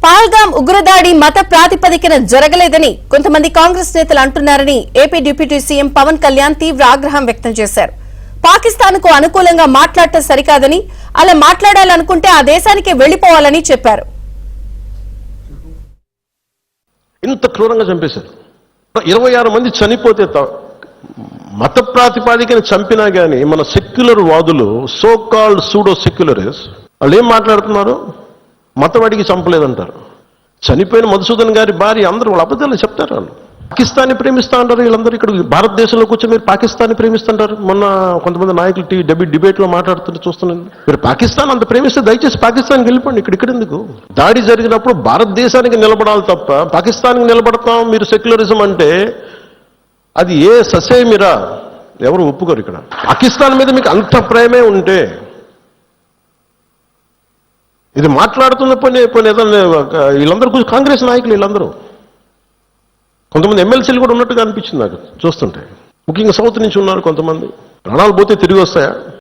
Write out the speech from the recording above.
పహల్గాం ఉగ్రదాడి మత ప్రాతిపదికన జరగలేదని కొంతమంది కాంగ్రెస్ నేతలు అంటున్నారని AP deputy CM Pawan Kalyan తీవ్ర ఆగ్రహం వ్యక్తం చేశారు. పాకిస్తాన్కు అనుకూలంగా మాట్లాడటం సరికాదని, అలా మాట్లాడాలనుకుంటే ఆ దేశానికే వెళ్లిపోవాలని చెప్పారు. ఇంత క్రూరంగా చంపేశారు. 26 మంది చనిపోతే మత ప్రాతిపాదికన చంపినా గానీ మన సెక్యులర్ వాదులు, సో కాల్డ్ సూడో సెక్యులరిస్ట్, వాళ్ళు ఏం మాట్లాడుతున్నారు? మతవాడికి చంపలేదంటారు. చనిపోయిన మధుసూదన్ గారి భార్య అందరూ వాళ్ళ అబద్ధాలు చెప్తారు. వాళ్ళు పాకిస్తాన్ని ప్రేమిస్తా అంటారు. వీళ్ళందరూ ఇక్కడ భారతదేశంలో కూర్చొని మీరు పాకిస్తాన్ని ప్రేమిస్తుంటారు. మొన్న కొంతమంది నాయకులు డిబేట్లో మాట్లాడుతుంటే చూస్తున్నాను. మీరు పాకిస్తాన్ అంత ప్రేమిస్తే దయచేసి పాకిస్తాన్కి వెళ్ళిపోండి. ఇక్కడ ఎందుకు? దాడి జరిగినప్పుడు భారతదేశానికి నిలబడాలి తప్ప పాకిస్తాన్కి నిలబడతాం మీరు సెక్యులరిజం అంటే అది ఏ ససేమిరా ఎవరు ఒప్పుకోరు. ఇక్కడ పాకిస్తాన్ మీద మీకు అంత ప్రేమే ఉంటే ఇది మాట్లాడుతున్న పని వీళ్ళందరూ కాంగ్రెస్ నాయకులు, వీళ్ళందరూ కొంతమంది ఎమ్మెల్సీలు కూడా ఉన్నట్టుగా అనిపించింది నాకు చూస్తుంటే. ముఖ్యంగా సౌత్ నుంచి ఉన్నారు కొంతమంది. ప్రాణాలు పోతే తిరిగి వస్తాయా?